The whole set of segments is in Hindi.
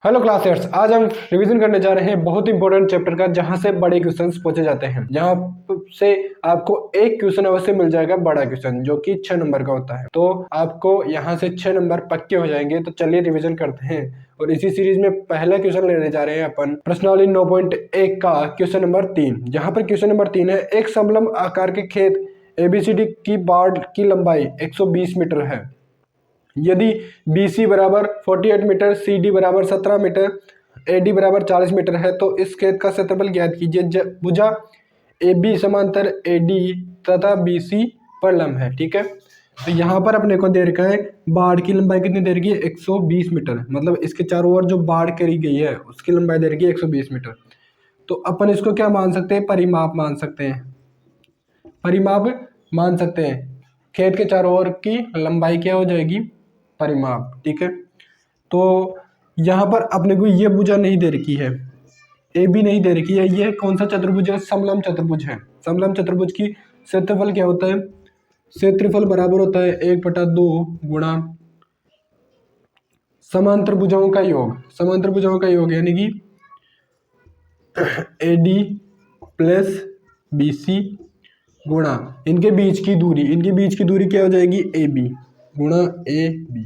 हेलो क्लासेट्स, आज हम रिवीजन करने जा रहे हैं बहुत इंपॉर्टेंट चैप्टर का, जहां से बड़े क्वेश्चंस पूछे जाते हैं। जहां से आपको एक क्वेश्चन अवश्य मिल जाएगा, बड़ा क्वेश्चन जो कि 6 नंबर का होता है। तो आपको यहां से 6 नंबर पक्के हो जाएंगे। तो चलिए रिवीजन करते हैं। और इसी सीरीज में पहला क्वेश्चन लेने जा रहे हैं अपन प्रश्नावली 9.1 का क्वेश्चन नंबर 3। जहाँ पर क्वेश्चन नंबर 3 है, एक समलंब आकार के खेत ABCD की बाड़ की लंबाई 120 मीटर है। यदि BC बराबर 48 मीटर, CD बराबर 17 मीटर, AD बराबर 40 मीटर है, तो इस खेत का क्षेत्रफल ज्ञात कीजिए। भुजा AB समांतर AD तथा BC पर लंब है। ठीक है, तो यहाँ पर अपने को दे रखा है बाड़ की लंबाई कितनी दे रखी है, 120 मीटर। मतलब इसके चारों ओर जो बाड़ करी गई है उसकी लंबाई दे रखी है 120 मीटर। तो अपन इसको क्या मान सकते हैं, परिमाप मान सकते हैं। परिमाप मान सकते हैं, खेत के चारों ओर की लंबाई क्या हो जाएगी, परिमाप। ठीक है, तो यहाँ पर अपने को ये भुजा नहीं दे रखी है, AB नहीं दे रखी है। ये कौन सा चतुर्भुज है, समलंब चतुर्भुज है। समलंब चतुर्भुज की क्षेत्रफल क्या होता है, क्षेत्रफल बराबर होता है 1/2 गुणा समांतर भुजाओं का योग। समांतर भुजाओं का योग यानी कि AD प्लस BC गुणा इनके बीच की दूरी। इनके बीच की दूरी क्या हो जाएगी, AB गुणा AB।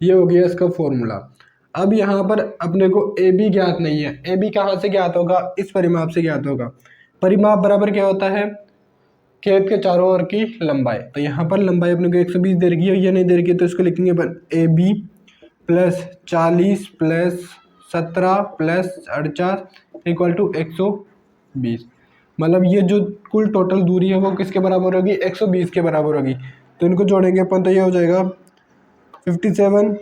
ये हो गया इसका फॉर्मूला। अब यहाँ पर अपने को AB ज्ञात नहीं है। AB कहाँ से ज्ञात होगा, इस परिमाप से ज्ञात होगा। परिमाप बराबर क्या होता है, खेत के चारों ओर की लंबाई। तो यहाँ पर लंबाई अपने को 120 दे रखी है, ये नहीं दे रखी है, तो इसको लिखेंगे अपन AB plus 40 plus 17 plus 48 equal to 120। मतलब ये जो कुल टोटल दूरी है वो किसके बराबर होगी, 120 के बराबर होगी। तो इनको जोड़ेंगे अपन तो ये हो जाएगा 57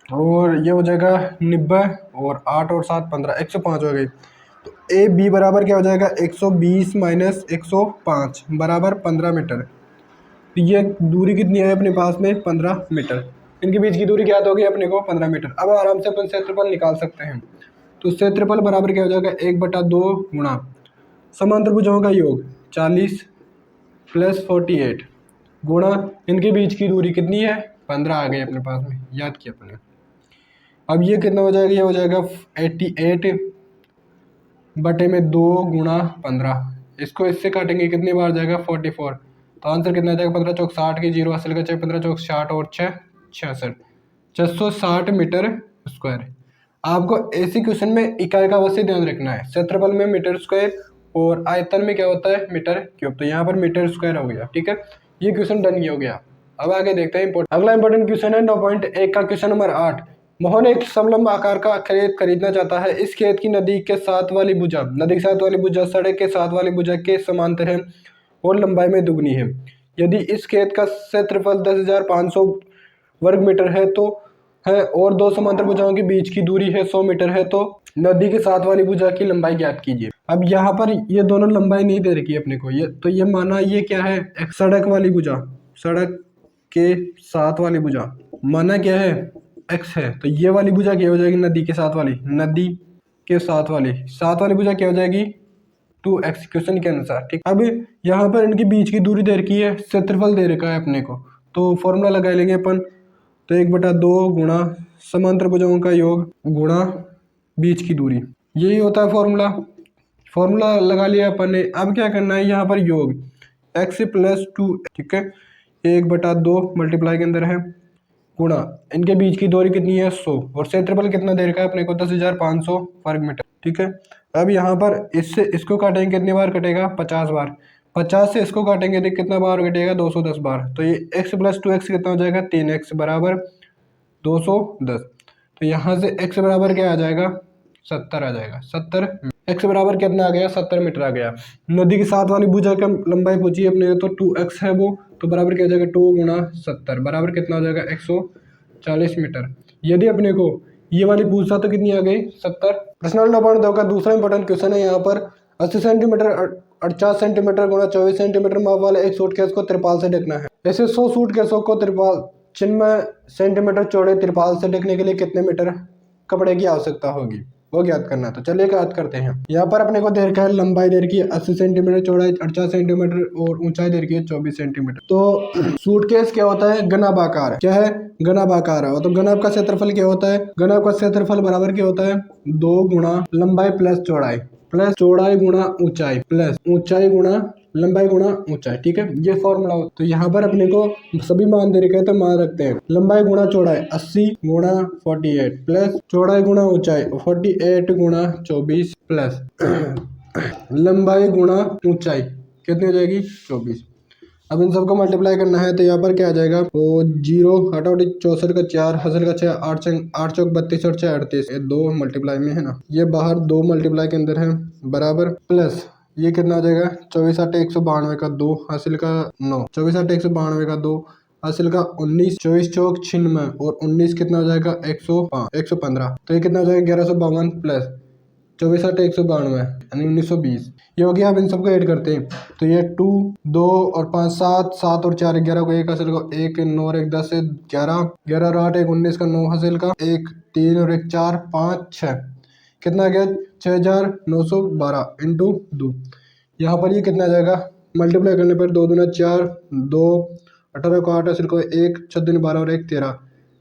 और ये हो जाएगा 90 और 8 और 7 15, 105 हो गई। तो AB बराबर क्या हो जाएगा, 120 माइनस 105 बराबर 15 मीटर। तो ये दूरी कितनी है अपने पास में, 15 मीटर। इनके बीच की दूरी ज्ञात होगी अपने को 15 मीटर। अब आराम से अपन क्षेत्रफल निकाल सकते हैं। तो क्षेत्रफल बराबर क्या हो जाएगा, 1/2 गुणा समांतर भुजाओं का योग 40 प्लस 48 गुणा इनके बीच की दूरी कितनी है, 15 आ गई अपने पास में, याद किया अपने। अब ये कितना हो जाएगा, ये हो जाएगा 88/2 गुणा 15। इसको इससे काटेंगे कितनी बार जाएगा, 44। तो आंसर कितना आ जाएगा, 15 चौक 60 की जीरो असल का 6, 15 चौक 60 और 6 66, 660 मीटर स्क्वायर। आपको ऐसी क्वेश्चन में इकाई का अवश्य ध्यान रखना है। क्षेत्रफल में मीटर स्क्वायर और आयतन में क्या होता है, मीटर क्यूब। तो यहाँ पर मीटर स्क्वायर हो गया। ठीक है, ये क्वेश्चन डन हो गया। अब आगे देखते हैं अगला इंपॉर्टेंट क्वेश्चन है 9.1 का क्वेश्चन नंबर 8। मोहन एक समलंब आकार का खेत खरीदना चाहता है। इस खेत की नदी के साथ वाली भुजा, नदी के साथ वाली भुजा सड़क के साथ वाली भुजा के समांतर है और लंबाई में दुगनी है। यदि इस खेत का क्षेत्रफल 10,500 वर्ग मीटर है तो है और दो समांतर भुजाओं के बीच की दूरी है 100 मीटर है, तो नदी के साथ वाली भुजा की लंबाई ज्ञात कीजिए। अब यहाँ पर ये दोनों लंबाई नहीं दे रखी है अपने को। ये तो ये माना ये क्या है, एक सड़क वाली भुजा, सड़क के साथ वाली भुजा माना क्या है, x है। तो ये वाली भुजा क्या हो जाएगी, नदी के साथ वाली, नदी के साथ वाली भुजा क्या हो जाएगी, 2x क्वेश्चन के अनुसार। ठीक, अब यहाँ पर इनके बीच की दूरी दे रखी है, क्षेत्रफल दे रखा है अपने को, तो फॉर्मूला लगा लेंगे अपन। तो 1/2 गुणा समांतर भुजाओं का योग गुणा बीच की दूरी, यही होता है फॉर्मूला। फॉर्मूला लगा लिया अपन ने। अब क्या करना है, यहाँ पर योग x प्लस 2, ठीक है, 1/2 मल्टीप्लाई के अंदर है गुणा इनके बीच की दूरी कितनी है, 100 और क्षेत्रफल कितना दे रखा है अपने को, 10,500 वर्ग मीटर। ठीक है, अब यहाँ पर इससे इसको काटेंगे, कितनी बार कटेगा, 50 बार। 50 से इसको काटेंगे तो कितना बार कटेगा, 210 बार। तो ये x प्लस 2x कितना हो जाएगा, 3x बराबर 210। तो यहाँ से x बराबर क्या आ जाएगा, 70 आ जाएगा। 70 x बराबर कितना आ गया, 70 मीटर आ गया। नदी के साथ वाली भुजा का लंबाई पूछी अपने, तो 2x है वो, तो बराबर क्या हो जाएगा, 2 गुणा 70 बराबर कितना हो जाएगा, 140 मीटर। यदि अपने को ये वाली पूछता तो कितनी आ गई, 70। प्रश्न 9.2 का दूसरा इंपॉर्टेंट क्वेश्चन है। यहाँ पर 80 सेंटीमीटर 48 सेंटीमीटर गुणा 24 सेंटीमीटर माप वाले एक सूटकेस को तिरपाल से ढकना है। ऐसे 100 सूटकेसों को तिरपाल 96 सेंटीमीटर चौड़े तिरपाल से ढकने के लिए कितने मीटर कपड़े की आवश्यकता होगी। वो ज्ञात करना है। तो चलिए ज्ञात करते हैं। यहाँ पर अपने को दे रखा है लंबाई दे रखी है 80 सेंटीमीटर, चौड़ाई 48 सेंटीमीटर और ऊंचाई दे रखी है 24 सेंटीमीटर। तो सूटकेस क्या होता है? घनाभ आकार है। क्या है? घनाभ आकार है। तो घनाभ का क्षेत्रफल क्या होता है? घनाभ का क्षेत्रफल बराबर क्या होता है? 2 गुणा लंबाई प्लस चौड़ाई गुणा ऊंचाई प्लस ऊंचाई गुणा लंबाई गुणा ऊंचाई। ठीक है, ये फॉर्मूला हो। तो यहाँ पर अपने को सभी मान दे रखे हैं, तो मान रखते हैं लंबाई गुणा चौड़ाई 80 गुणा 48 प्लस चौड़ाई गुणा ऊंचाई 48 गुणा 24 प्लस लंबाई गुणा ऊंचाई कितनी हो जाएगी? 24। अब इन सबको मल्टीप्लाई करना है, तो यहाँ पर क्या आ जाएगा? वो 0 हटाओ 64 का 4 हासिल का 6 8 चौक 32 और 6 38, ये 2 मल्टीप्लाई में है ना, ये बाहर 2 मल्टीप्लाई के अंदर है बराबर प्लस ये कितना आ जाएगा? 24 8 192 का 2 हासिल का 9, 24 8 192 का 2 हासिल का 19, 24 चौक 96 और 19 कितना हो जाएगा? 115। तो ये कितना हो जाएगा? 1152 प्लस 24 8 192 यानी 1920। ये हो गया। अब इन सबको ऐड करते हैं, तो ये 2 2 और 5 7 7 और 4 11 को 1 हासिल का 1 9 और 1 10 से 11 11 और 8 1 19 का 9 हासिल का 1 3 और 1 4 5 6 कितना आ गया? 6912 इंटू 2। यहाँ पर ये कितना आ जाएगा? मल्टीप्लाई करने पर 2 दूना 4 2 18 को 8 हासिल को 1 6 दूनी 12 और 1 13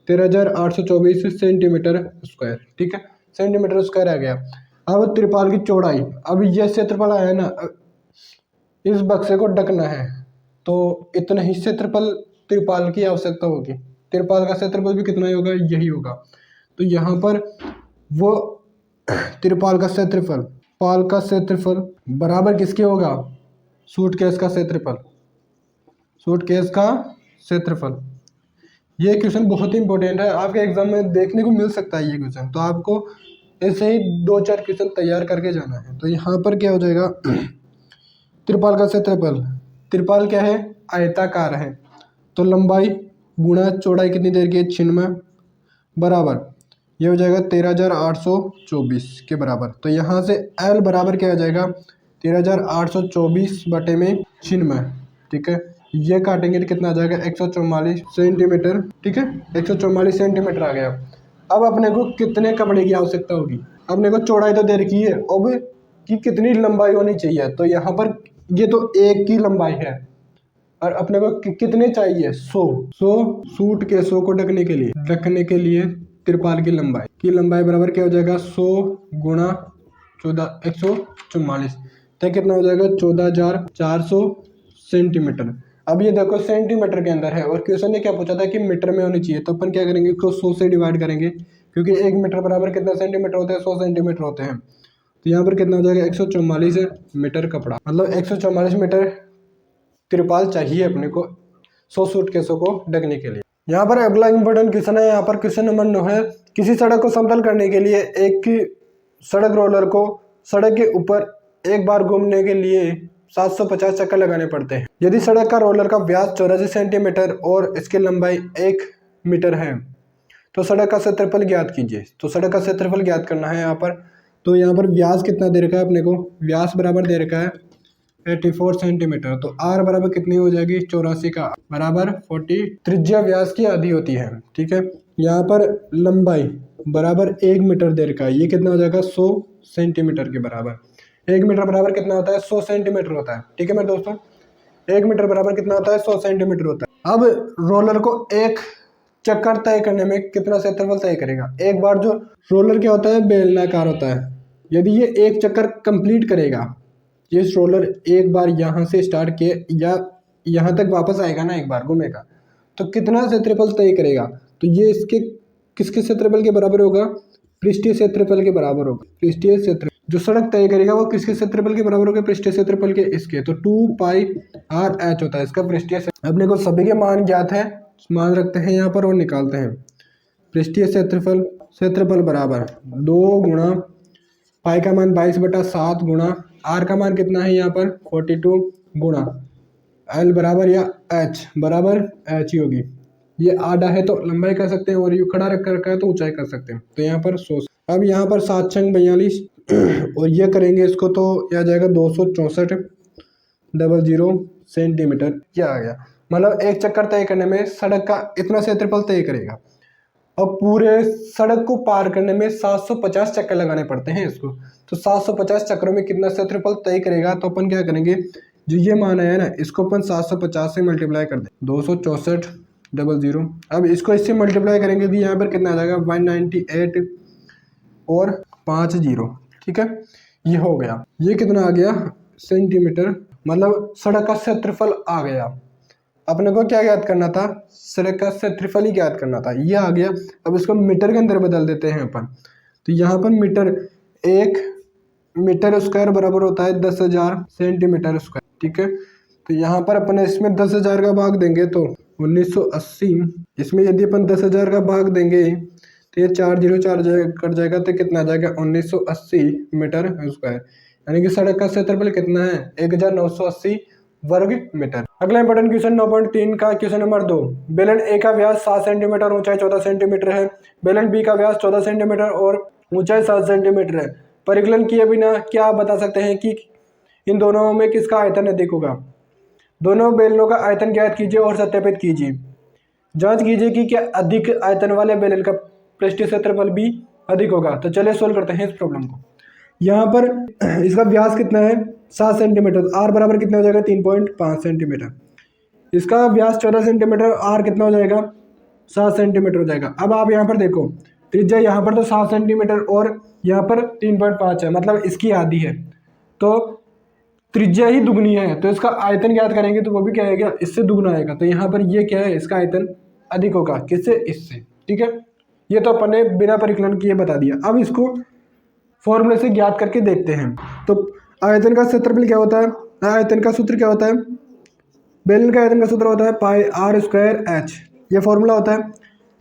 13,824 सेंटीमीटर स्क्वायर। ठीक है, सेंटीमीटर स्क्वायर आ गया। अब त्रिपाल की चौड़ाई, अब ये क्षेत्रफल आया ना, इस बक्से को ढकना है तो इतना ही क्षेत्रफल त्रिपाल की आवश्यकता होगी। त्रिपाल का क्षेत्रफल भी कितना ही होगा? यही होगा। तो यहाँ पर वो त्रिपाल का क्षेत्रफल बराबर किसके होगा? सूटकेस का क्षेत्रफल। ये क्वेश्चन बहुत ही इंपॉर्टेंट है, आपके एग्जाम में देखने को मिल सकता है ये क्वेश्चन। तो आपको ऐसे ही 2-4 क्वेश्चन तैयार करके जाना है। तो यहाँ पर क्या हो जाएगा? त्रिपाल का क्षेत्रफल, त्रिपाल क्या है? आयताकार है। तो लंबाई गुणा चौड़ाई कितनी देर की है? 96 बराबर ये हो जाएगा 13,824 के बराबर। तो यहाँ से L बराबर क्या आ जाएगा? 13,824 बटे में 96। ठीक है, ये काटेंगे तो कितना आ जाएगा? 144 सेंटीमीटर। ठीक है, 144 सेंटीमीटर आ गया। अब अपने को कितने कपड़े की आवश्यकता होगी? अपने को चौड़ाई तो दे रखी है, अब कि कितनी लंबाई होनी चाहिए? तो यहाँ पर ये तो एक की लंबाई है और अपने को कितने चाहिए? 100 सूट के 100 को ढकने के लिए त्रिपाल की लंबाई बराबर क्या हो जाएगा? 100 गुणा 14 144, तो कितना हो जाएगा? 14,400 सेंटीमीटर। अब ये देखो सेंटीमीटर के अंदर है और क्वेश्चन ने क्या पूछा था कि मीटर में होनी चाहिए। तो अपन क्या करेंगे? इसको 100 से डिवाइड करेंगे, क्योंकि 1 मीटर बराबर कितना सेंटीमीटर होते हैं? 100 सेंटीमीटर होते हैं। तो यहाँ पर कितना हो जाएगा? 144 मीटर कपड़ा, मतलब 144 मीटर त्रिपाल चाहिए अपने को 100 सूटकेसों को ढकने के लिए। यहाँ पर अगला इंपॉर्टेंट क्वेश्चन है। यहाँ पर क्वेश्चन नंबर 9 है, किसी सड़क को समतल करने के लिए एक सड़क रोलर को सड़क के ऊपर एक बार घूमने के लिए 750 चक्कर लगाने पड़ते हैं। यदि सड़क का रोलर का व्यास 84 सेंटीमीटर और इसकी लंबाई 1 मीटर है तो सड़क का क्षेत्रफल ज्ञात कीजिए। तो सड़क का क्षेत्रफल ज्ञात करना है यहाँ पर। तो यहाँ पर व्यास कितना दे रखा है अपने को? व्यास बराबर दे रखा है 84 सेंटीमीटर। तो आर बराबर कितनी हो जाएगी? 84 का बराबर 40। त्रिज्या व्यास की आधी होती है। ठीक है, यहाँ पर लंबाई बराबर 1 मीटर दे रखा है, ये कितना हो जाएगा? 100 सेंटीमीटर के बराबर। 1 मीटर बराबर कितना होता है? 100 सेंटीमीटर होता है। ठीक है मेरे दोस्तों, 1 मीटर बराबर कितना होता है? 100 सेंटीमीटर होता है। अब रोलर को एक चक्कर तय करने में कितना क्षेत्रफल तय करेगा? एक बार जो रोलर क्या होता है? बेलनाकार होता है। यदि ये एक चक्कर कंप्लीट करेगा, ये रोलर एक बार यहाँ से स्टार्ट किए या यहाँ तक वापस आएगा ना, एक बार घूमेगा, तो कितना क्षेत्रफल तय करेगा? तो ये इसके किसके क्षेत्रफल के बराबर होगा? पृष्ठीय क्षेत्रफल के बराबर होगा। पृष्ठीय क्षेत्र जो सड़क तय करेगा वो किसके क्षेत्रफल के बराबर होगा? पृष्ठीय क्षेत्रफल के, इसके। तो 2πr/h होता है इसका पृष्ठीय। अपने को सभी के मान ज्ञात है, मान रखते हैं यहाँ पर और निकालते हैं। पृष्ठीय क्षेत्रफल बराबर 2 गुणा पाई का मान 22/7 गुणा आर का मान कितना है यहाँ पर? 42 गुणा एल बराबर या एच बराबर एच ही होगी। ये आधा है तो लंबाई कर सकते हैं और ये खड़ा रख रखा है तो ऊंचाई कर सकते हैं। तो यहाँ पर 100। अब यहाँ पर 7 छंग 42 और ये करेंगे इसको तो यह आ जाएगा 264.00 सेंटीमीटर। क्या आ गया? मतलब एक चक्कर तय करने में सड़क का इतना क्षेत्रफल तय करेगा। और पूरे सड़क को पार करने में 750 चक्कर लगाने पड़ते हैं इसको। तो 750 चक्करों में कितना क्षेत्रफल तय करेगा, तो अपन क्या करेंगे, जो ये मान है ना, इसको अपन 750 से मल्टीप्लाई कर दें, 264,000। अब इसको इससे मल्टीप्लाई करेंगे तो यहाँ पर कितना आ जाएगा, 198 और 5 जीरो। ठीक है, ये हो गया। ये कितना आ गया, सेंटीमीटर, मतलब सड़क का क्षेत्रफल आ गया। अपने को क्या ज्ञात करना था, सड़क का क्षेत्रफल ही ज्ञात करना था, ये आ गया। अब इसको मीटर के अंदर बदल देते हैं अपन। तो यहाँ पर मीटर, 1 मीटर स्क्वायर बराबर होता है 10,000 सेंटीमीटर स्क्वायर। ठीक है, तो यहाँ पर अपन इसमें 10,000 का भाग देंगे तो 1980, इसमें यदि अपन 10,000 का भाग देंगे तो ये 4 जीरो 4 कट जाएगा, तो कितना आ जाएगा, 1980 मीटर स्क्वायर। यानी कि सड़क का क्षेत्रफल कितना है, 1980 वर्ग मीटर। अगला इंपॉर्टेंट क्वेश्चन 9.3 का क्वेश्चन नंबर 2। बेलन ए का व्यास 7 सेंटीमीटर, ऊंचाई 14 सेंटीमीटर है। बेलन बी का व्यास 14 सेंटीमीटर और ऊंचाई 7 सेंटीमीटर है। परिकलन किए बिना क्या आप बता सकते हैं कि इन दोनों में किसका आयतन अधिक होगा। दोनों बेलनों का आयतन ज्ञात कीजिए और सत्यापित कीजिए। जांच कीजिए कि क्या अधिक आयतन वाले बेलन का पृष्ठीय क्षेत्रफल भी अधिक होगा। तो चलिए सोल्व करते हैं इस प्रॉब्लम को। यहाँ पर इसका व्यास कितना है, 7 सेंटीमीटर, आर बराबर कितना हो जाएगा, 3.5 सेंटीमीटर। इसका व्यास 14 सेंटीमीटर, आर कितना हो जाएगा, 7 सेंटीमीटर हो जाएगा। अब आप यहाँ पर देखो, त्रिज्या यहाँ पर तो 7 सेंटीमीटर और यहाँ पर 3.5 है, मतलब इसकी आधी है, तो त्रिज्या ही दुगनी है, तो इसका आयतन ज्ञात करेंगे तो वो भी क्या आएगा, इससे दुगना आएगा। तो यहाँ पर ये क्या है, इसका आयतन अधिक होगा, किससे, इससे। ठीक है, ये तो अपन ने बिना परिकलन किए बता दिया। अब इसको फॉर्मूले से ज्ञात करके देखते हैं। तो आयतन का क्षेत्रफल क्या होता है, आयतन का सूत्र क्या होता है, बेलन का आयतन का सूत्र होता है पाई आर स्क्वायर एच, ये फॉर्मूला होता है।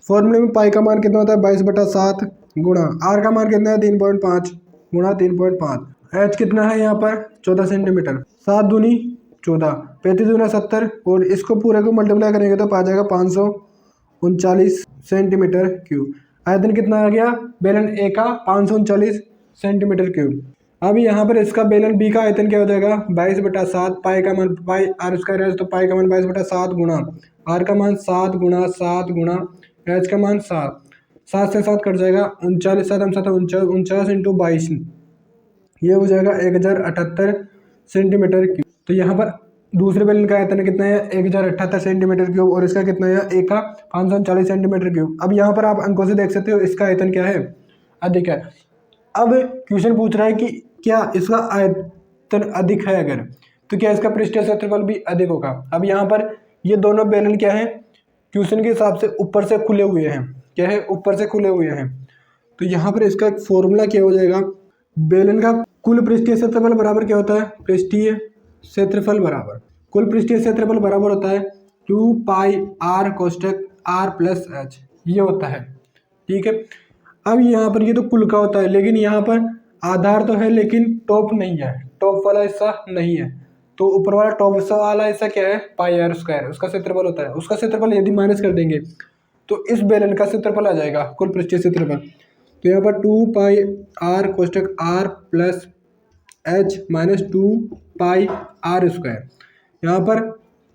फॉर्मूले में पाई का मान कितना होता है, 22/7 गुणा आर का मान कितना है, 3.5 गुणा 3.5, एच कितना है यहाँ पर 14 सेंटीमीटर, 7 दूनी 14, 35 दूना 70, और इसको पूरे को मल्टीप्लाई करेंगे तो पा जाएगा 539 सेंटीमीटर क्यूब। आयतन कितना आ गया बेलन ए का, 539 सेंटीमीटर क्यूब। अब यहाँ पर इसका बेलन बी का आयतन क्या हो जाएगा, 22/7, पाई का मान, पाई आर स्क्वायर है तो पाई का मान 22/7 गुणा आर का मान 7 गुणा 7 गुणा एच का मान 7, 7 से 7 कट जाएगा, 39, 7 7 49 इंटू 22, ये हो जाएगा 1078 सेंटीमीटर क्यूब। तो यहाँ पर दूसरे बेलन का आयतन कितना है, 1078 सेंटीमीटर क्यूब, और इसका कितना है, ए का 539 सेंटीमीटर क्यूब। अब यहाँ पर आप अंकों से देख सकते हो इसका आयतन क्या है, अधिक है। अब क्वेश्चन पूछ रहा है कि क्या इसका आयतन अधिक है अगर, तो क्या इसका पृष्ठीय क्षेत्रफल भी अधिक होगा। अब यहाँ पर ये दोनों बेलन क्या है, क्वेश्चन के हिसाब से ऊपर से खुले हुए हैं, क्या है, ऊपर से खुले हुए हैं। तो यहाँ पर इसका एक फॉर्मूला क्या हो जाएगा, बेलन का कुल पृष्ठीय क्षेत्रफल बराबर क्या होता है, पृष्ठीय क्षेत्रफल बराबर, कुल पृष्ठीय क्षेत्रफल बराबर होता है 2 पाई आर कोष्ठक आर प्लस एच, ये होता है। ठीक है, अब यहाँ पर ये तो कुल का होता है, लेकिन यहाँ पर आधार तो है लेकिन टॉप नहीं है, टॉप वाला हिस्सा नहीं है, तो ऊपर वाला टॉप वाला हिस्सा क्या है, पाई आर स्क्वायर, उसका क्षेत्रफल होता है। उसका क्षेत्रफल यदि माइनस कर देंगे तो इस बेलन का क्षेत्रफल आ जाएगा, कुल पृष्ठीय क्षेत्रफल। तो यहाँ पर 2 पाई आर कोष्ठक r plus h minus 2 pi r square, यहाँ पर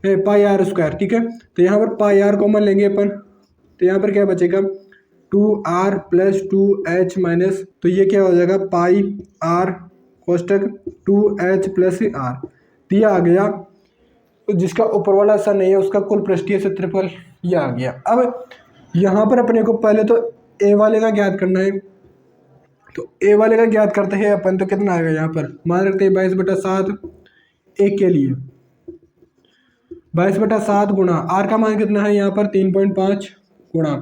पाई आर स्क्वायर। ठीक है, तो यहाँ पर पाई आर कॉमन लेंगे अपन, तो यहाँ पर क्या बचेगा, 2r प्लस 2h माइनस, तो ये क्या हो जाएगा, पाई आर कोष्ठक 2h प्लस आर, दिया आ गया। तो जिसका ऊपर वाला ऐसा नहीं है उसका कुल पृष्ठीय क्षेत्रफल ये आ गया। अब यहाँ पर अपने को पहले तो ए वाले का ज्ञात करना है, तो ए वाले का ज्ञात करते हैं अपन, तो कितना आएगा, यहाँ पर मान रखते हैं 22/7 एक के लिए, 22/7 गुणा आर का मान कितना है यहाँ पर 3.5 गुणा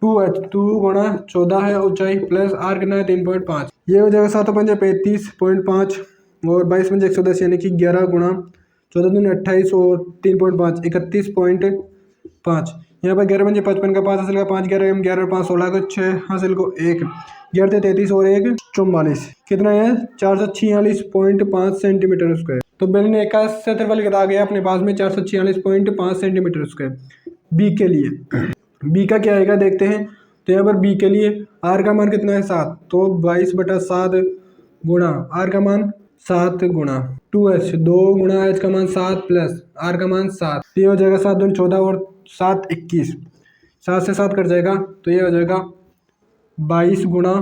2 गुणा 14 है ऊंचाई प्लस आर कितना है 3.5, ये हो जाएगा 7 पंजे 35.5 और 22 पंजे 110, यानी कि 11 गुणा 14 दूनी 28 और 3.5 31.5। यहाँ पर 11 पंजे 55 का 5 हासिल का 5, 11 11 5 16 का 6 हासिल को 1, 11 33 और 1 44, कितना है 446.5 सेंटीमीटर स्क्वायर। तो बेलन ए का क्षेत्रफल कितना आ गया अपने पास में, 446.5 सेंटीमीटर स्क्वायर। बी के लिए, बी का क्या आएगा देखते हैं। तो यहाँ पर बी के लिए आर का मान कितना है 7, तो 22/7 गुणा आर का मान 7 गुणा 2h, 2 गुणा h का मान 7 प्लस आर का मान 7, ये हो जाएगा 7 दूनी 14 और 7 21, 7 से 7 कट जाएगा तो ये हो जाएगा 22 गुणा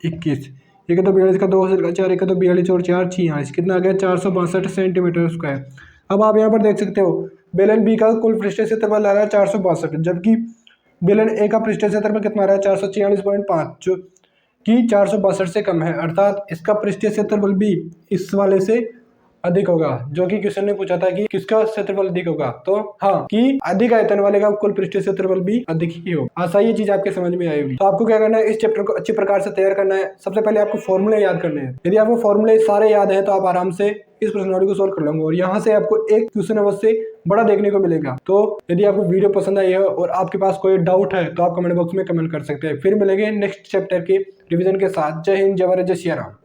21। ये का तो 42 का 2 का 4, एक का तो 42 और 4 46, कितना आ गया 462 सेंटीमीटर स्क्वायर। अब आप यहाँ पर देख सकते हो बेलन बी का कुल पृष्ठीय क्षेत्रफल आ रहा है 462, जबकि बेलन ए का पृष्ठीय क्षेत्रफल कितना आ रहा है 446.5, जो कि 462 से कम है, अर्थात इसका पृष्ठीय क्षेत्रफल भी इस वाले से अधिक होगा, जो कि क्वेश्चन ने पूछा था कि किसका क्षेत्रफल अधिक होगा, तो हाँ कि अधिक आयतन वाले का कुल पृष्ठीय क्षेत्रफल भी अधिक ही होगा। आशा ये चीज आपके समझ में आई होगी। तो आपको क्या करना है, इस चैप्टर को अच्छी प्रकार से तैयार करना है। सबसे पहले आपको फॉर्मूले याद करने हैं। यदि आपको फॉर्मूले सारे याद हैं तो आप आराम से इस प्रश्नावली को सोल्व कर लेंगे और यहाँ से आपको एक क्वेश्चन अवश्य बड़ा देखने को मिलेगा। तो यदि आपको वीडियो पसंद आई है और आपके पास कोई डाउट है तो आप कमेंट बॉक्स में कमेंट कर सकते हैं। फिर मिलेंगे नेक्स्ट चैप्टर के रिवीजन के साथ। जय हिंद, जय भारत, जय सिया राम।